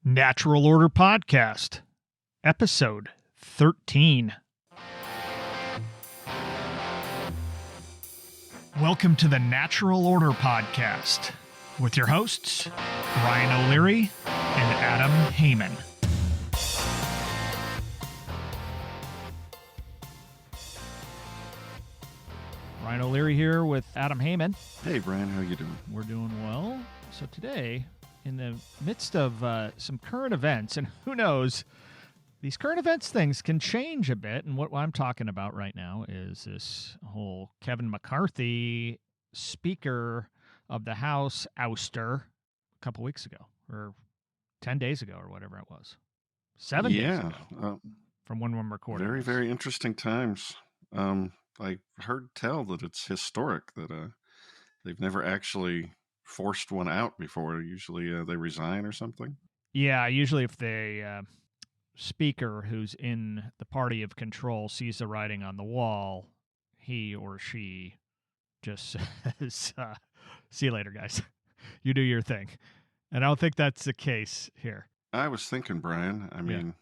Natural Order Podcast, Episode 13. Welcome to the Natural Order Podcast with your hosts, Ryan O'Leary and Adam Haman. Ryan O'Leary here with Adam Haman. Hey, Brian, how you doing? We're doing well. So today, in the midst of some current events, and who knows, these current events things can change a bit. And what I'm talking about right now is this whole Kevin McCarthy, Speaker of the House ouster a couple weeks ago, or 10 days ago, or whatever it was. 7 days ago from when we're recording. Very, very interesting times. I heard tell that it's historic that they've never actually forced one out before. Usually they resign or something. Yeah, usually if the speaker who's in the party of control sees the writing on the wall, he or she just says, see you later, guys. You do your thing. And I don't think that's the case here. I was thinking, Brian, I mean,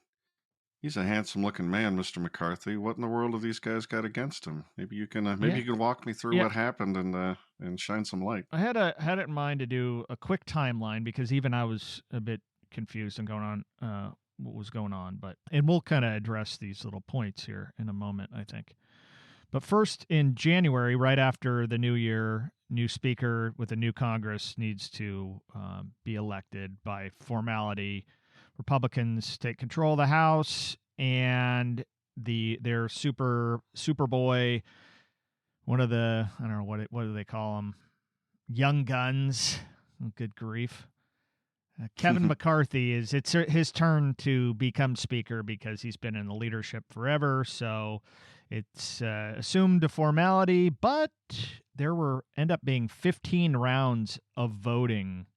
he's a handsome-looking man, Mr. McCarthy. What in the world have these guys got against him? Maybe you can you can walk me through what happened and shine some light. I had it in mind to do a quick timeline because even I was a bit confused and going on what was going on. And we'll kind of address these little points here in a moment, I think. But first, in January, right after the new year, new speaker with a new Congress needs to be elected by formality. Republicans take control of the House, and their Superboy, one of the, I don't know, what do they call them? Young guns. Oh, good grief. Kevin McCarthy, it's his turn to become speaker because he's been in the leadership forever, so it's assumed a formality, but there end up being 15 rounds of voting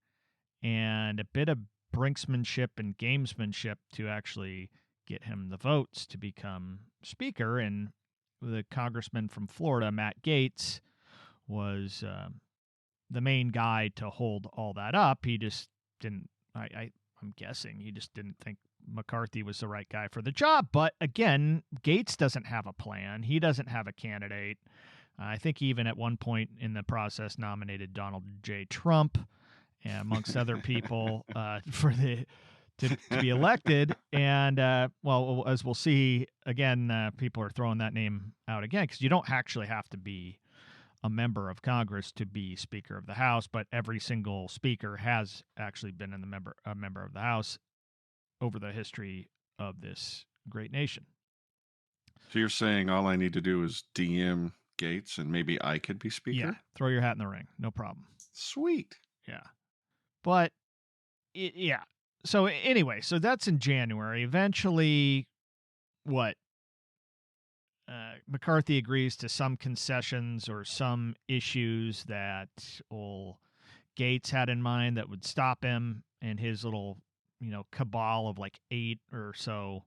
and a bit of brinksmanship and gamesmanship to actually get him the votes to become speaker. And the congressman from Florida, Matt Gaetz, was the main guy to hold all that up. He just didn't, I'm guessing, he just didn't think McCarthy was the right guy for the job. But again, Gaetz doesn't have a plan. He doesn't have a candidate. I think he even at one point in the process nominated Donald J. Trump, amongst other people, to be elected. And, well, as we'll see, again, people are throwing that name out again because you don't actually have to be a member of Congress to be Speaker of the House, but every single speaker has actually been a member of the House over the history of this great nation. So you're saying all I need to do is DM Gaetz and maybe I could be speaker? Yeah, throw your hat in the ring. No problem. Sweet. Yeah. But, So anyway, so that's in January. Eventually, McCarthy agrees to some concessions or some issues that Gaetz had in mind that would stop him and his little, cabal of like 8 or so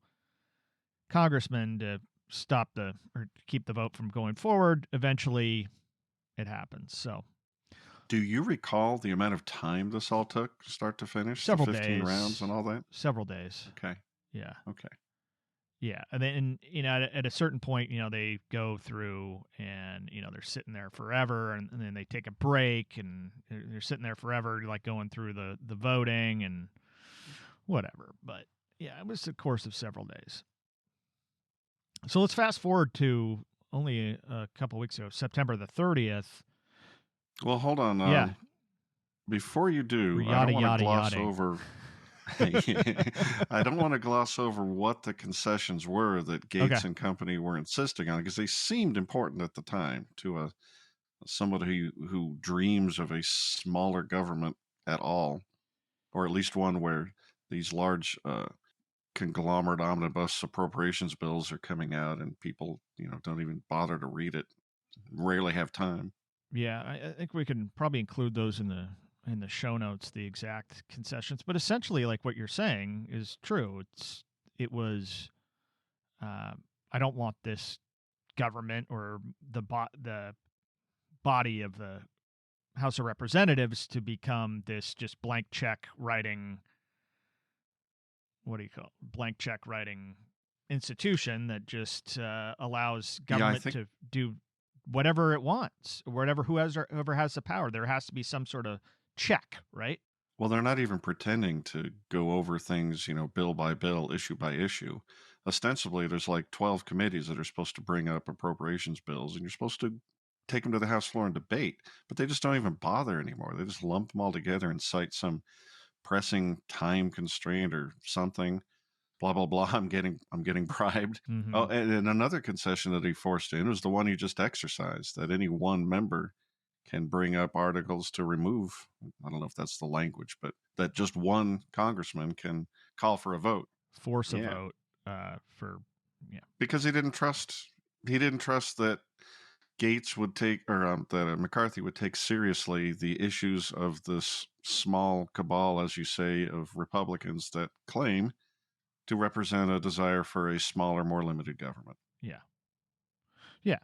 congressmen to keep the vote from going forward. Eventually, it happens. So, do you recall the amount of time this all took, start to finish? Several 15 days. rounds and all that? Several days. Okay. Yeah. Okay. Yeah, and then at a certain point, they go through and they're sitting there forever, and then they take a break, and they're sitting there forever, like going through the voting and whatever. But yeah, it was a course of several days. So let's fast forward to only a couple weeks ago, September the 30th. Well, hold on. Before you do, I don't want to gloss over. I don't want to gloss over what the concessions were that Gaetz and company were insisting on, because they seemed important at the time to somebody who dreams of a smaller government at all, or at least one where these large conglomerate omnibus appropriations bills are coming out and people don't even bother to read it, rarely have time. Yeah, I think we can probably include those in the show notes, the exact concessions, but essentially, like what you're saying is true. It was, I don't want this government or the body of the House of Representatives to become this just blank check writing blank check writing institution that just allows government to do whatever it wants, whoever has the power. There has to be some sort of check, right? Well, they're not even pretending to go over things, bill by bill, issue by issue. Ostensibly, there's like 12 committees that are supposed to bring up appropriations bills, and you're supposed to take them to the House floor and debate, but they just don't even bother anymore. They just lump them all together and cite some pressing time constraint or something. Blah blah blah. I'm getting bribed. Mm-hmm. Oh, and another concession that he forced in was the one he just exercised, that any one member can bring up articles to remove. I don't know if that's the language, but that just one congressman can call for a vote, force a vote because he didn't trust that Gaetz would take, or that McCarthy would take seriously the issues of this small cabal, as you say, of Republicans that claim to represent a desire for a smaller, more limited government. Yeah.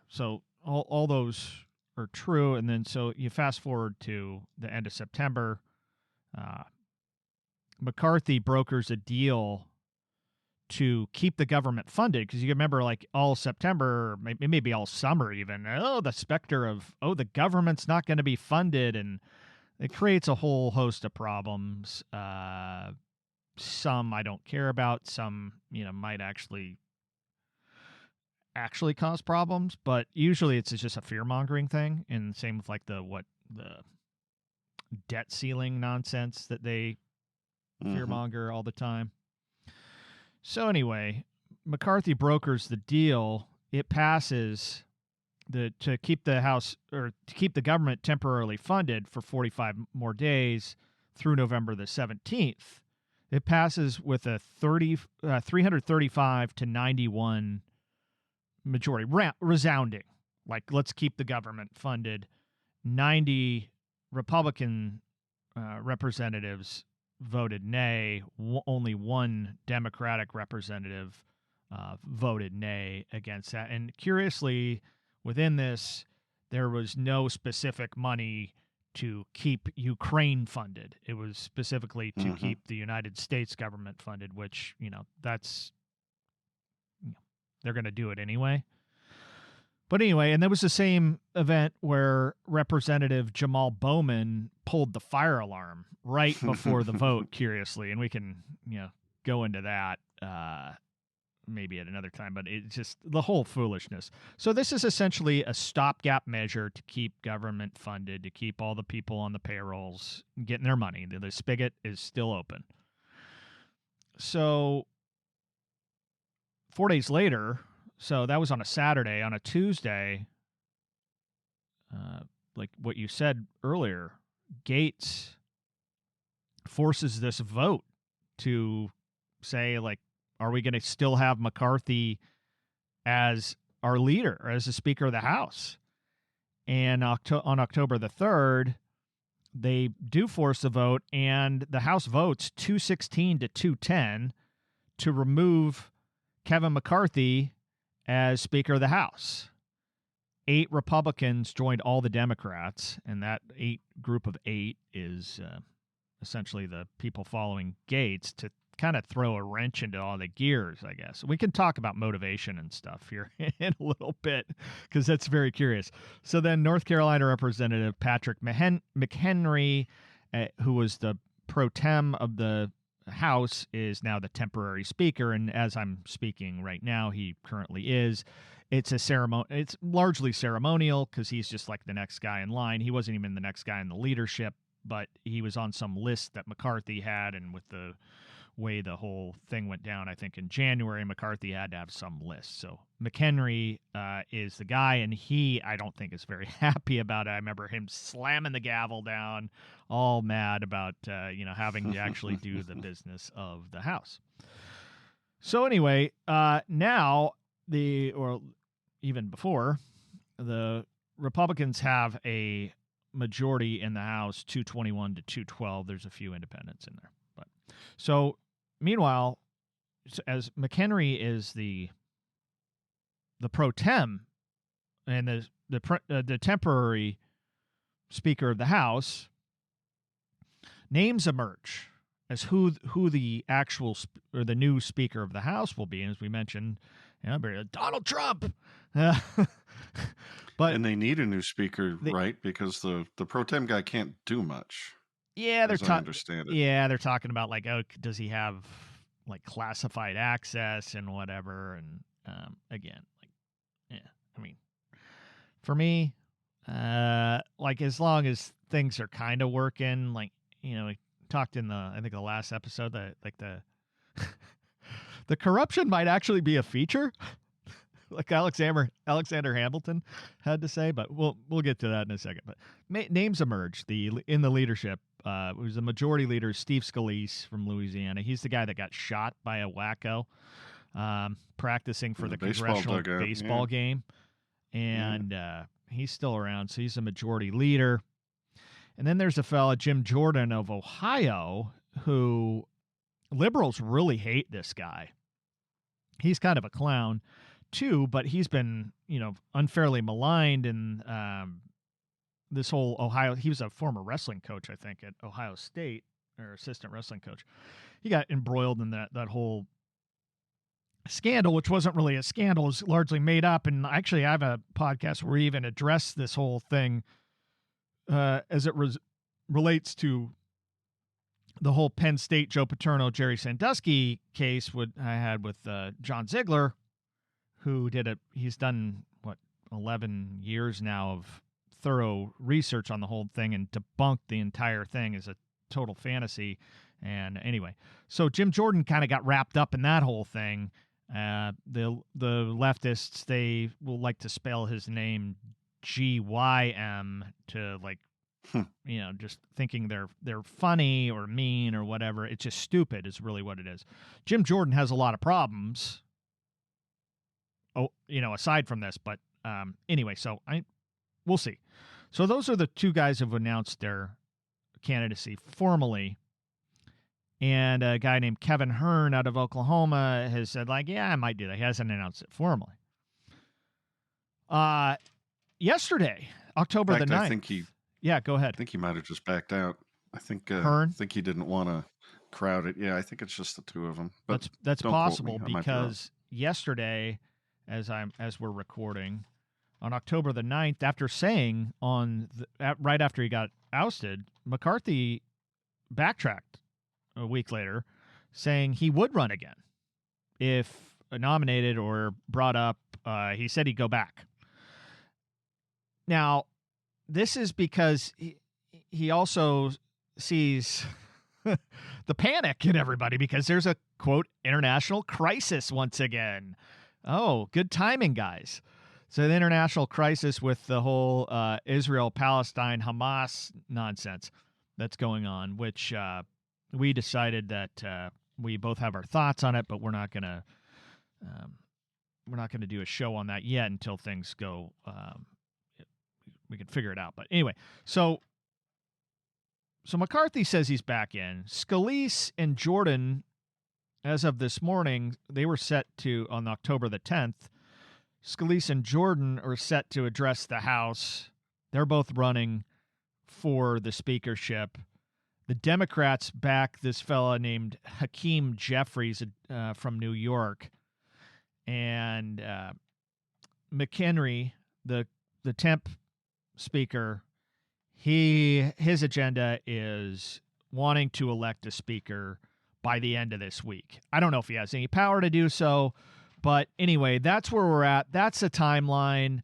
So all those are true, and then so you fast forward to the end of September. McCarthy brokers a deal to keep the government funded, because you remember, like, all September, maybe all summer even, the specter of, the government's not going to be funded, and it creates a whole host of problems. Some I don't care about, some might actually cause problems, but usually it's just a fear-mongering thing. And same with like the debt ceiling nonsense that they fear-monger all the time. So anyway, McCarthy brokers the deal. It passes to keep the government temporarily funded for 45 more days through November the 17th. It passes with a 335 to 91 majority, resounding. Like, let's keep the government funded. 90 Republican representatives voted nay. Only one Democratic representative voted nay against that. And curiously, within this, there was no specific money to keep Ukraine funded. It was specifically to keep the United States government funded, which, that's, they're going to do it anyway. But anyway, and there was the same event where Representative Jamal Bowman pulled the fire alarm right before the vote, curiously. And we can, go into that maybe at another time, but it's just the whole foolishness. So this is essentially a stopgap measure to keep government funded, to keep all the people on the payrolls getting their money. The spigot is still open. So 4 days later, so that was on a Saturday, on a Tuesday, like what you said earlier, Gaetz forces this vote to say, like, are we going to still have McCarthy as our leader, or as the Speaker of the House? And on October the 3rd, they do force a vote, and the House votes 216 to 210 to remove Kevin McCarthy as Speaker of the House. 8 Republicans joined all the Democrats, and that group of 8 is essentially the people following Gaetz, to kind of throw a wrench into all the gears, I guess. We can talk about motivation and stuff here in a little bit, because that's very curious. So then North Carolina Representative Patrick McHenry, who was the pro tem of the House, is now the temporary speaker, and as I'm speaking right now, he currently is. It's largely ceremonial, because he's just like the next guy in line. He wasn't even the next guy in the leadership, but he was on some list that McCarthy had, and with the way the whole thing went down, I think in January, McCarthy had to have some list. So McHenry is the guy, and he, I don't think, is very happy about it. I remember him slamming the gavel down, all mad about having to actually do the business of the House. So anyway, now or even before, the Republicans have a majority in the House, 221 to 212. There's a few independents in there. So, meanwhile, as McHenry is the pro tem and the temporary Speaker of the House, names emerge as who the actual or the new Speaker of the House will be. And as we mentioned, Donald Trump. But and they need a new speaker, right? Because the pro tem guy can't do much. Yeah, I understand it. Yeah, they're talking about like, oh, does he have like classified access and whatever? And again, like, yeah, I mean, for me, like as long as things are kind of working, like, you know, we talked in I think the last episode that like the the corruption might actually be a feature. Like Alexander Hamilton had to say, but we'll get to that in a second. But names emerged in the leadership. It was the majority leader, Steve Scalise from Louisiana. He's the guy that got shot by a wacko practicing for the congressional baseball game, and he's still around, so he's a majority leader. And then there's a fella, Jim Jordan of Ohio, who liberals really hate this guy. He's kind of a clown too, but he's been, you know, unfairly maligned in this whole Ohio. He was a former wrestling coach, I think, at Ohio State, or assistant wrestling coach. He got embroiled in that whole scandal, which wasn't really a scandal. It was largely made up. And actually, I have a podcast where we even address this whole thing as it relates to the whole Penn State Joe Paterno, Jerry Sandusky case I had with John Ziegler, who he's done, 11 years now of thorough research on the whole thing and debunked the entire thing as a total fantasy. And anyway, so Jim Jordan kind of got wrapped up in that whole thing. The leftists, they will like to spell his name GYM to like, you know, just thinking they're funny or mean or whatever. It's just stupid is really what it is. Jim Jordan has a lot of problems. Oh, you know, aside from this, but anyway, so we'll see. So those are the two guys who've announced their candidacy formally. And a guy named Kevin Hearn out of Oklahoma has said, like, yeah, I might do that. He hasn't announced it formally. Yesterday, October the 9th. I think yeah, go ahead. I think he might have just backed out. I think Hearn? I think he didn't want to crowd it. Yeah, I think it's just the two of them. But that's possible because yesterday, as we're recording, on October the 9th, after saying right after he got ousted, McCarthy backtracked a week later, saying he would run again if nominated or brought up. He said he'd go back. Now, this is because he also sees the panic in everybody because there's a, quote, international crisis once again. Oh, good timing, guys. So the international crisis with the whole Israel-Palestine Hamas nonsense that's going on, which we decided that we both have our thoughts on it, but we're not gonna do a show on that yet until things go. We can figure it out. But anyway, so McCarthy says he's back in. Scalise and Jordan, as of this morning, they were set to, on October the 10th, Scalise and Jordan are set to address the House. They're both running for the speakership. The Democrats back this fella named Hakeem Jeffries from New York. And McHenry, the temp speaker, his agenda is wanting to elect a speaker by the end of this week. I don't know if he has any power to do so, but anyway, that's where we're at. That's a timeline,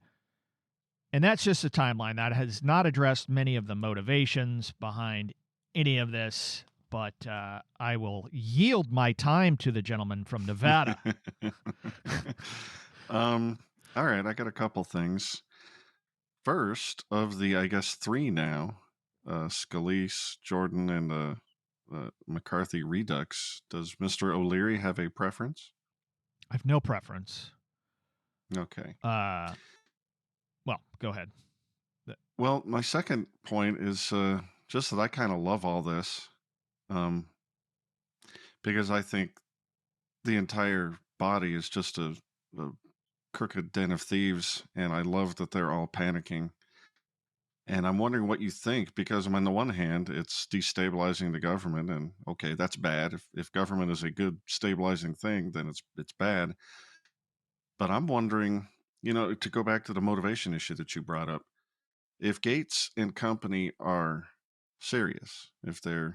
and that's just a timeline that has not addressed many of the motivations behind any of this, but I will yield my time to the gentleman from Nevada. All right, I got a couple things. First of the, I guess, three now, Scalise, Jordan, and the McCarthy Redux. Does Mr. O'Leary have a preference? I have no preference. Okay. Well, go ahead. Well, my second point is just that I kind of love all this, because I think the entire body is just a crooked den of thieves, and I love that they're all panicking. And I'm wondering what you think, because on the one hand, it's destabilizing the government, and okay, that's bad. If government is a good stabilizing thing, then it's bad. But I'm wondering, to go back to the motivation issue that you brought up, if Gaetz and company are serious, the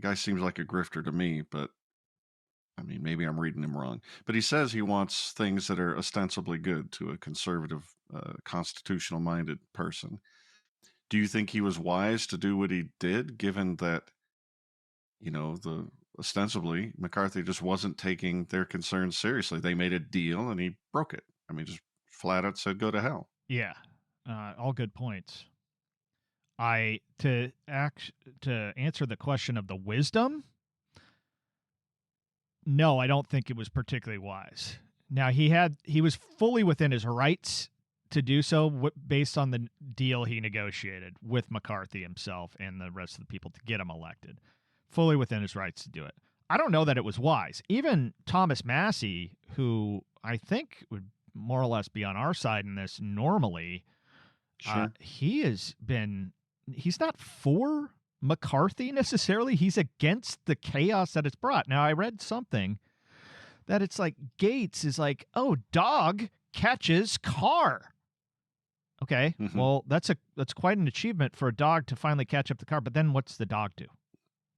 guy seems like a grifter to me, but maybe I'm reading him wrong. But he says he wants things that are ostensibly good to a conservative, constitutional-minded person. Do you think he was wise to do what he did, given that, ostensibly McCarthy just wasn't taking their concerns seriously? They made a deal and he broke it. Just flat out said, go to hell. Yeah. All good points. To answer the question of the wisdom, no, I don't think it was particularly wise. Now, he was fully within his rights to do so based on the deal he negotiated with McCarthy himself and the rest of the people to get him elected. Fully within his rights to do it. I don't know that it was wise. Even Thomas Massie, who I think would more or less be on our side in this normally, sure. he's not for McCarthy necessarily. He's against the chaos that it's brought. Now, I read something that it's like Gaetz is like, oh, dog catches car. Okay, well, that's quite an achievement for a dog to finally catch up the car. But then what's the dog do?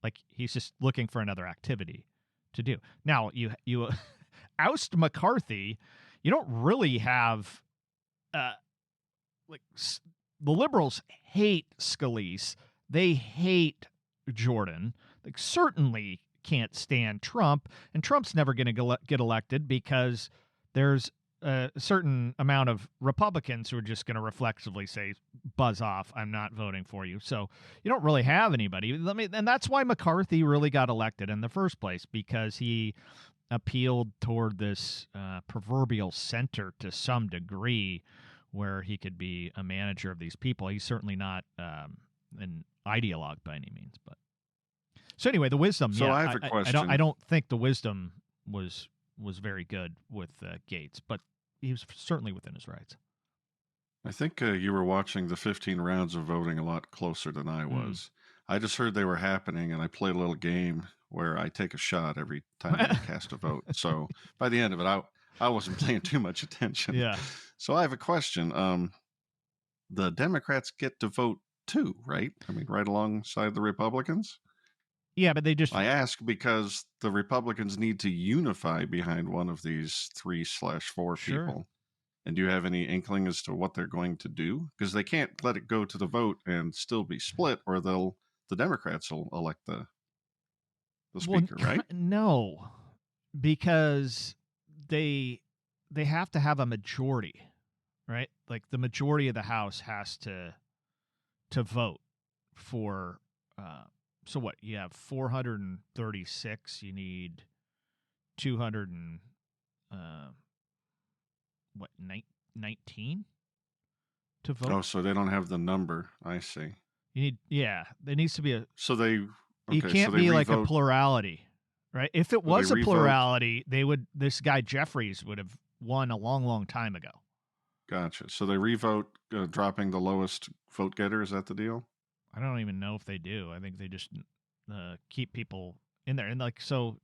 Like, he's just looking for another activity to do. Now, you oust McCarthy, you don't really have the liberals hate Scalise. They hate Jordan. They certainly can't stand Trump, and Trump's never going to get elected because there's a certain amount of Republicans who are just going to reflexively say, buzz off, I'm not voting for you. So you don't really have anybody. And that's why McCarthy really got elected in the first place, because he appealed toward this proverbial center to some degree where he could be a manager of these people. He's certainly not an ideologue by any means. But so anyway, the wisdom. So yeah, I have a question. I don't think the wisdom was very good with Gaetz, but he was certainly within his rights. I think you were watching the 15 rounds of voting a lot closer than I was. I just heard they were happening, and I played a little game where I take a shot every time I cast a vote. So by the end of it, I wasn't paying too much attention. Yeah. So I have a question. The Democrats get to vote too, right? Right alongside the Republicans? Yeah, but they just... I ask because the Republicans need to unify behind one of these 3/4 people. And do you have any inkling as to what they're going to do? Because they can't let it go to the vote and still be split, or the Democrats will elect the speaker, right? No, because they have to have a majority, right? Like the majority of the House has to vote for. So what? You have 436. You need 200 and 19 to vote. Oh, so they don't have the number. I see. You need, there needs to be a. So they. Okay, it can't be like a plurality, right? If it was a plurality, this guy Jeffries would have won a long, long time ago. Gotcha. So they revote, dropping the lowest vote getter. Is that the deal? I don't even know if they do. I think they just keep people in there, and so.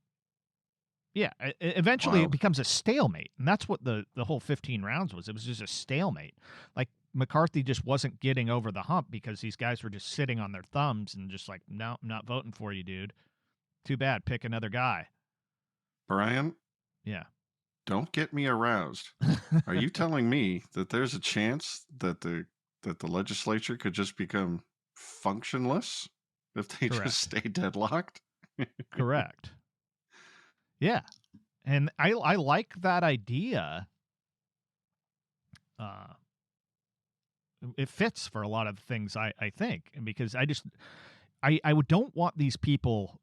Yeah, eventually it becomes a stalemate, and that's what the whole 15 rounds was. It was just a stalemate. Like McCarthy just wasn't getting over the hump because these guys were just sitting on their thumbs and just like, no, I'm not voting for you, dude. Too bad. Pick another guy. Brian? Yeah. Don't get me aroused. Are you telling me that there's a chance that the legislature could just become functionless if they just stay deadlocked? Correct. Yeah. And I like that idea. It fits for a lot of things, I think, because I don't want these people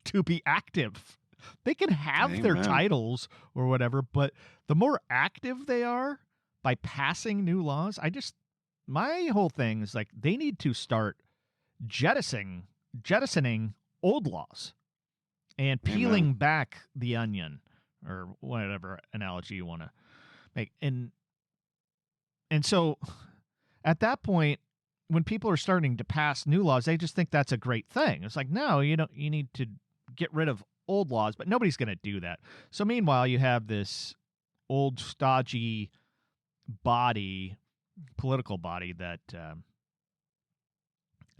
to be active. They can have their titles or whatever, but the more active they are by passing new laws, my whole thing is like they need to start jettisoning old laws and peeling back the onion, or whatever analogy you want to make. And so at that point, when people are starting to pass new laws, they just think that's a great thing. It's like, no, you need to get rid of old laws, but nobody's going to do that. So meanwhile, you have this old stodgy body, political body that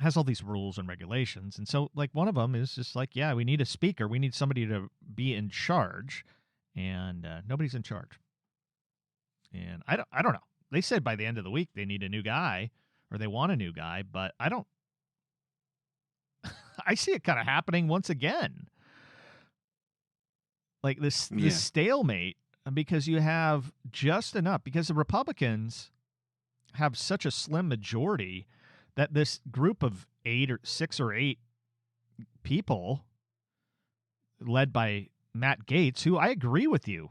has all these rules and regulations. And so, like, one of them is just like, yeah, we need a speaker. We need somebody to be in charge, and nobody's in charge. And I don't know. They said by the end of the week they need a new guy, or they want a new guy, but I don't. I see it kind of happening once again. Like this stalemate, because you have just enough, because the Republicans have such a slim majority that this group of 6 or 8 people led by Matt Gaetz, who I agree with you.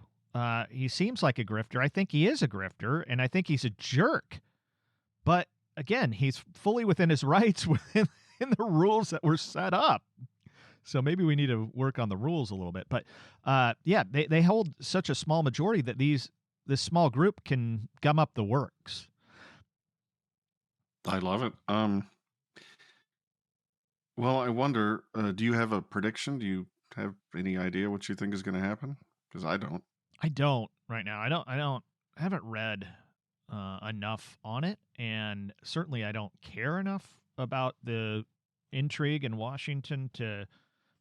He seems like a grifter. I think he is a grifter, and I think he's a jerk. But again, he's fully within his rights within the rules that were set up. So maybe we need to work on the rules a little bit. But they hold such a small majority that this small group can gum up the works. I love it. Well, I wonder, do you have a prediction? Do you have any idea what you think is going to happen? Because I don't. I don't right now. I haven't read enough on it, and certainly I don't care enough about the intrigue in Washington to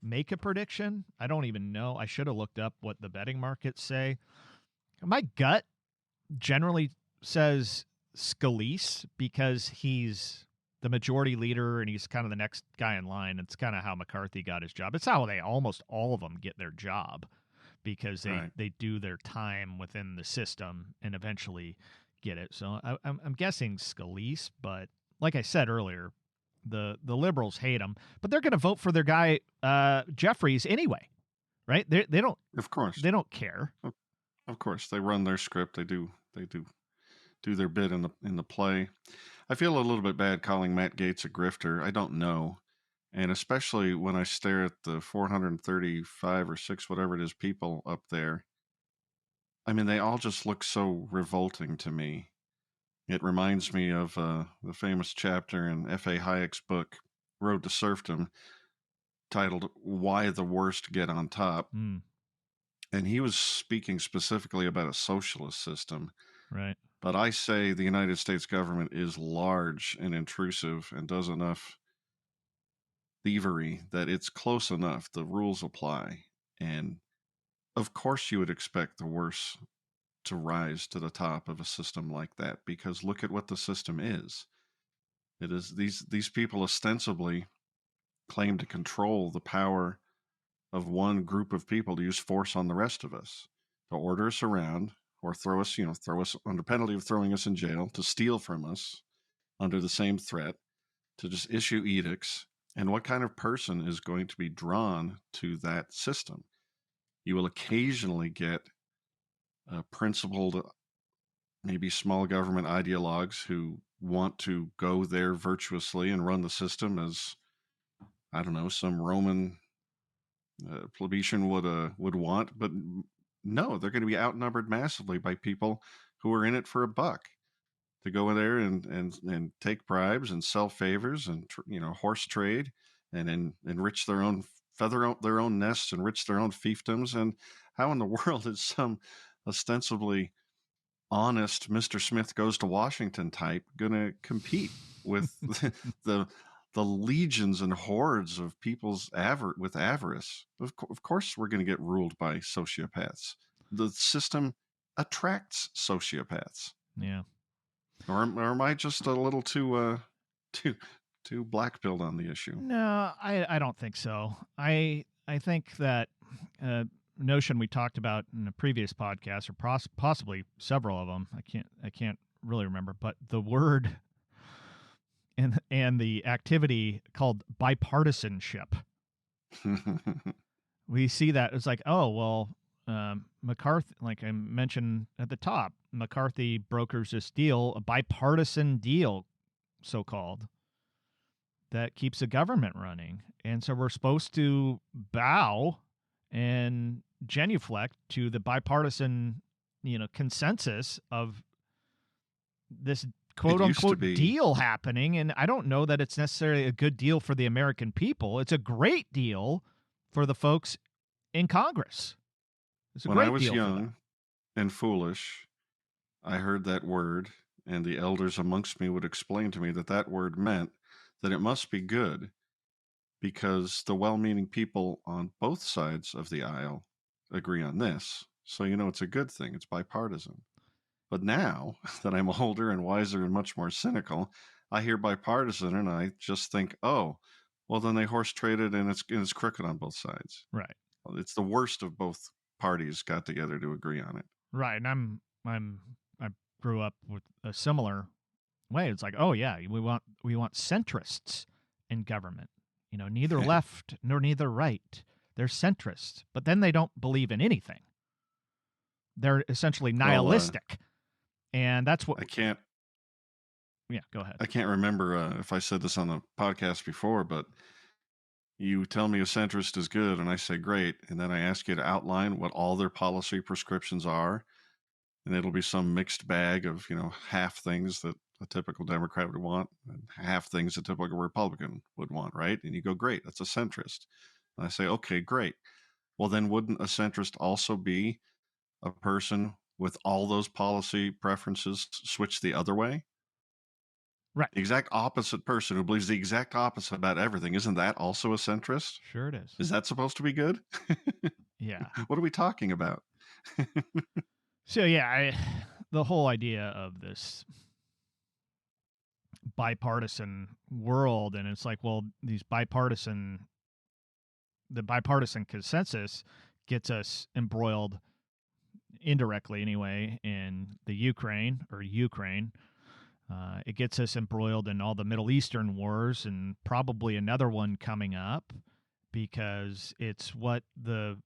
make a prediction. I don't even know. I should have looked up what the betting markets say. My gut generally says Scalise, because he's the majority leader and he's kind of the next guy in line. It's kind of how McCarthy got his job. It's how they almost all of them get their job, because they do their time within the system and eventually get it. So I'm guessing Scalise, but like I said earlier, the liberals hate him, but they're going to vote for their guy Jeffries anyway, right? They don't. Of course, they don't care. Of course, they run their script. They do their bit in the play. I feel a little bit bad calling Matt Gaetz a grifter. I don't know, and especially when I stare at the 435 or 6, whatever it is, people up there. I mean, they all just look so revolting to me. It reminds me of the famous chapter in F.A. Hayek's book, Road to Serfdom, titled Why the Worst Get on Top. And he was speaking specifically about a socialist system. Right. But I say the United States government is large and intrusive and does enough thievery that it's close enough. The rules apply. And of course you would expect the worst to rise to the top of a system like that, because look at what the system is. It is these people ostensibly claim to control the power of one group of people to use force on the rest of us, to order us around, or throw us under penalty of throwing us in jail, to steal from us under the same threat, to just issue edicts. And what kind of person is going to be drawn to that system? You will occasionally get principled, maybe small government ideologues who want to go there virtuously and run the system as, I don't know, some Roman plebeian would want. But no, they're going to be outnumbered massively by people who are in it for a buck, to go in there and take bribes and sell favors and horse trade and enrich their own, feather their own nests, enrich their own fiefdoms. And how in the world is some ostensibly honest Mr. Smith goes to Washington type going to compete with the legions and hordes of people's with avarice? Of course, we're going to get ruled by sociopaths. The system attracts sociopaths. Yeah. Or am I just a little too black-pilled on the issue? No, I don't think so. I think that notion we talked about in a previous podcast, or possibly several of them, I can't really remember, but the word and the activity called bipartisanship. We see that it's like, oh well, McCarthy, like I mentioned at the top, McCarthy brokers this deal, a bipartisan deal, so called, that keeps the government running, and so we're supposed to bow and genuflect to the bipartisan, consensus of this quote-unquote deal happening, and I don't know that it's necessarily a good deal for the American people. It's a great deal for the folks in Congress. It's a when great I was deal young and foolish, I heard that word, and the elders amongst me would explain to me that that word meant that it must be good, because the well-meaning people on both sides of the aisle agree on this. So it's a good thing. It's bipartisan. But now that I'm older and wiser and much more cynical, I hear bipartisan and I just think, oh, well, then they horse traded and it's crooked on both sides. Right. Well, it's the worst of both parties got together to agree on it. Right. And I grew up with a similar way. It's like, oh yeah, we want centrists in government. Neither left nor neither right. They're centrists, but then they don't believe in anything. They're essentially nihilistic, and that's what I can't. Yeah, go ahead. I can't remember if I said this on the podcast before, but you tell me a centrist is good, and I say great, and then I ask you to outline what all their policy prescriptions are, and it'll be some mixed bag of half things that a typical Democrat would want and half things a typical Republican would want, right? And you go, great, that's a centrist. And I say, okay, great. Well, then wouldn't a centrist also be a person with all those policy preferences switch the other way? Right. The exact opposite person who believes the exact opposite about everything. Isn't that also a centrist? Sure it is. Is that supposed to be good? Yeah. What are we talking about? So, yeah, the whole idea of this bipartisan world, and it's like, well, the bipartisan consensus gets us embroiled indirectly anyway in the Ukraine. It gets us embroiled in all the Middle Eastern wars, and probably another one coming up, because it's what the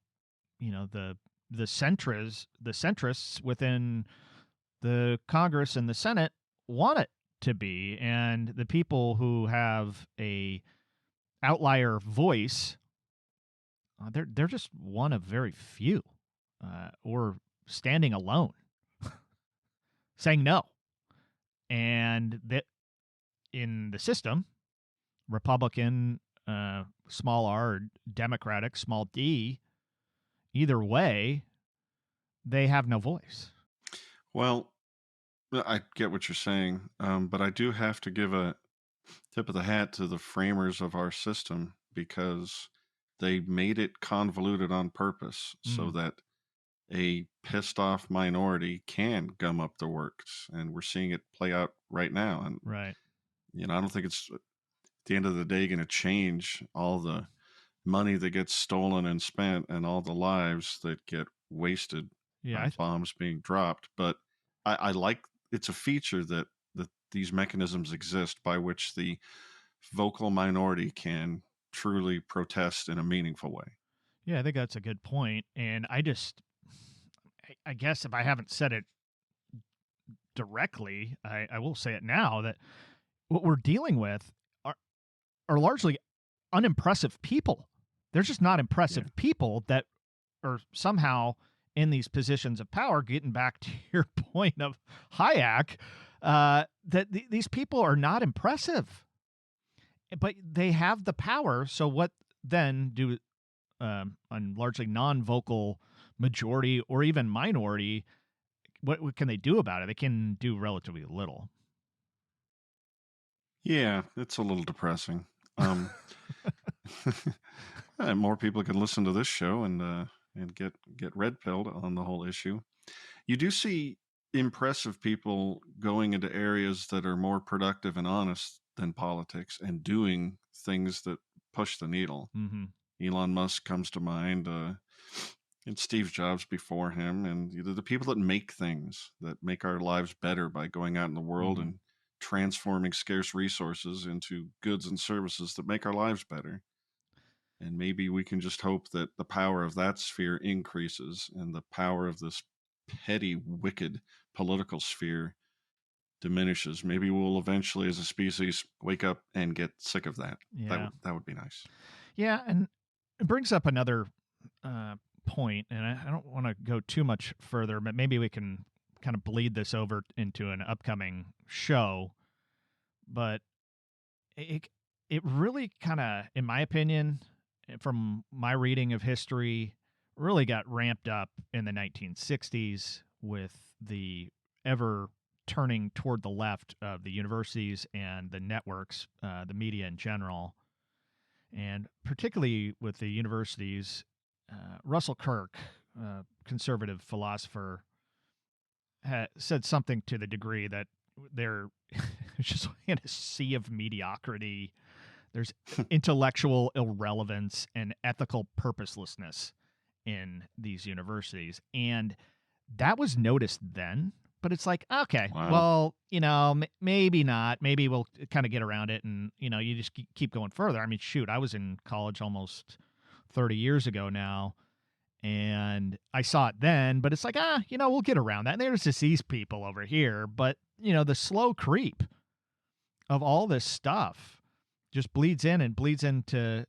centrists within the Congress and the Senate want it to be, and the people who have a outlier voice, they're just one of very few, or standing alone, saying no. And that in the system, Republican, small r, or Democratic, small d, either way, they have no voice. Well, I get what you're saying, but I do have to give a tip of the hat to the framers of our system, because they made it convoluted on purpose so that a pissed off minority can gum up the works, and we're seeing it play out right now. And right, I don't think it's at the end of the day going to change all the money that gets stolen and spent and all the lives that get wasted by bombs being dropped. But I like, it's a feature that these mechanisms exist by which the vocal minority can truly protest in a meaningful way. Yeah, I think that's a good point. And I guess if I haven't said it directly, I will say it now, that what we're dealing with are largely unimpressive people. They're just not impressive people that are somehow in these positions of power. Getting back to your point of Hayek, that these people are not impressive, but they have the power. So what then do a largely non-vocal majority or even minority, what can they do about it? They can do relatively little. Yeah, it's a little depressing. More people can listen to this show and get red pilled on the whole issue. You do see impressive people going into areas that are more productive and honest than politics, and doing things that push the needle. Mm-hmm. Elon Musk comes to mind, and Steve Jobs before him, and the people that make things that make our lives better by going out in the world and transforming scarce resources into goods and services that make our lives better. And maybe we can just hope that the power of that sphere increases and the power of this petty, wicked political sphere diminishes. Maybe we'll eventually, as a species, wake up and get sick of that. Yeah. That would be nice. Yeah, and it brings up another point, and I don't want to go too much further, but maybe we can kind of bleed this over into an upcoming show, but it really kind of, in my opinion, from my reading of history, really got ramped up in the 1960s with the ever turning toward the left of the universities and the networks, the media in general. And particularly with the universities, Russell Kirk, conservative philosopher, said something to the degree that they're just in a sea of mediocrity. There's intellectual irrelevance and ethical purposelessness in these universities. And that was noticed then, but it's like, okay, well, maybe not. Maybe we'll kind of get around it, and, you just keep going further. I mean, shoot, I was in college almost 30 years ago now, and I saw it then, but it's like, we'll get around that. And there's just these people over here, but, the slow creep of all this stuff just bleeds in and bleeds into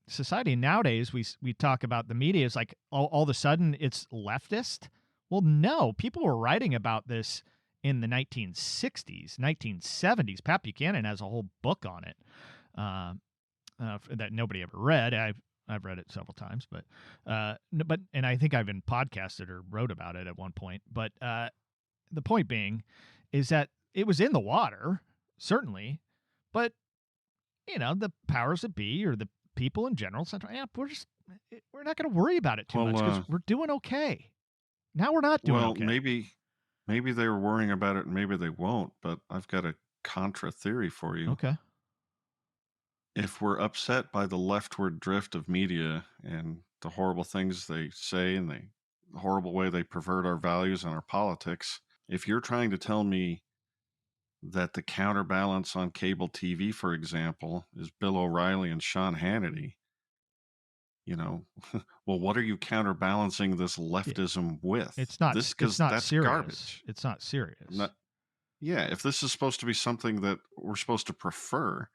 society. And nowadays, we talk about the media. It's like all of a sudden it's leftist. Well, no, people were writing about this in the 1960s, 1970s. Pat Buchanan has a whole book on it that nobody ever read. I've read it several times, but and I think I've been podcasted or wrote about it at one point. But the point being is that it was in the water, certainly, but the powers that be or the people in general said, we're not going to worry about it too much because we're doing okay. Now we're not doing okay. Maybe they were worrying about it and maybe they won't, but I've got a contra theory for you. Okay. If we're upset by the leftward drift of media and the horrible things they say and the horrible way they pervert our values and our politics, if you're trying to tell me that the counterbalance on cable TV, for example, is Bill O'Reilly and Sean Hannity, well, what are you counterbalancing this leftism with? It's not. It's not that's serious. Garbage. It's not serious. If this is supposed to be something that we're supposed to prefer,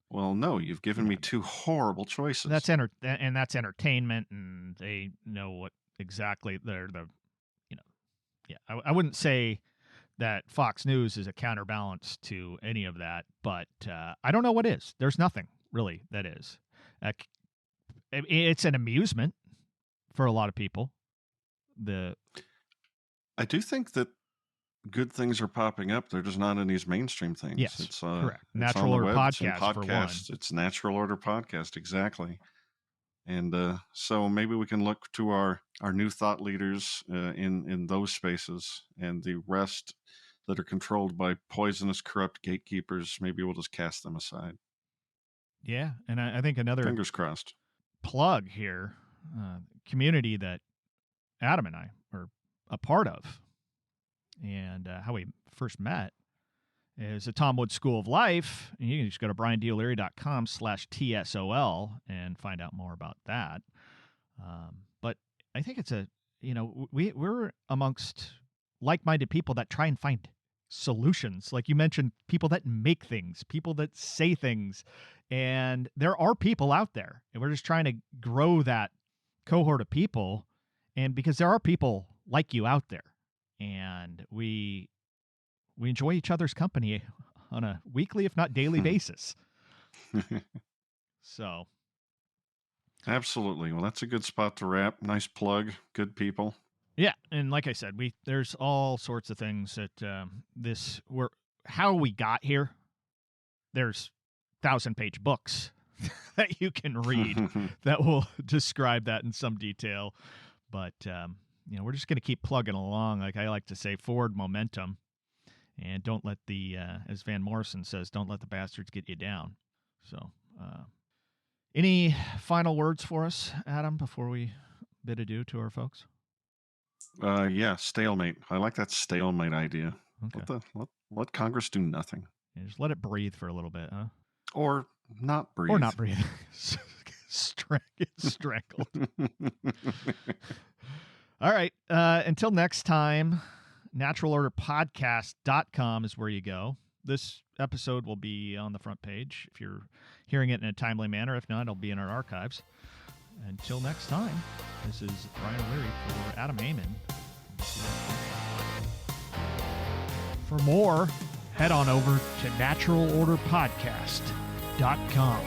well, no, you've given me two horrible choices. That's that's entertainment, and they know what exactly they're the. I wouldn't say that Fox News is a counterbalance to any of that, but I don't know what is. There's nothing really that is. It's an amusement for a lot of people. I do think that good things are popping up. They're just not in these mainstream things. Yes, it's correct. It's Natural Order Podcast, for one. It's Natural Order Podcast, exactly. And so maybe we can look to our new thought leaders in those spaces, and the rest that are controlled by poisonous, corrupt gatekeepers, maybe we'll just cast them aside. Yeah, and I think another fingers crossed plug here, community that Adam and I are a part of, and how we first met is the Tom Woods School of Life. And you can just go to briandollery.com/TSOL and find out more about that. But I think it's we're amongst like-minded people that try and find solutions. Like you mentioned, people that make things, people that say things. And there are people out there, and we're just trying to grow that cohort of people. And because there are people like you out there, and we enjoy each other's company on a weekly, if not daily basis. So. Absolutely. Well, that's a good spot to wrap. Nice plug. Good people. Yeah. And like I said, there's all sorts of things that how we got here. There's 1,000-page books that you can read that will describe that in some detail. But, we're just going to keep plugging along. Like I like to say, forward momentum. And don't let as Van Morrison says, don't let the bastards get you down. So, any final words for us, Adam, before we bid adieu to our folks? Yeah, stalemate. I like that stalemate idea. Okay. Let Congress do nothing. Yeah, just let it breathe for a little bit, huh? Or not breathe. Or not breathe. Strangled. All right. Until next time, naturalorderpodcast.com is where you go. This episode will be on the front page if you're hearing it in a timely manner. If not, it'll be in our archives. Until next time, this is Brian O'Leary for Adam Haman. For more, head on over to naturalorderpodcast.com.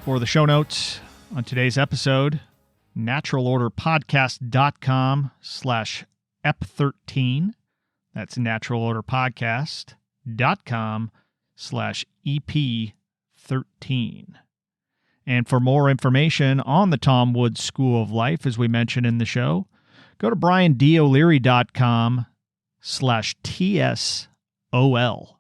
For the show notes on today's episode, naturalorderpodcast.com/ep13. That's naturalorderpodcast.com/EP13. And for more information on the Tom Woods School of Life, as we mentioned in the show, go to briandoleary.com/TSOL.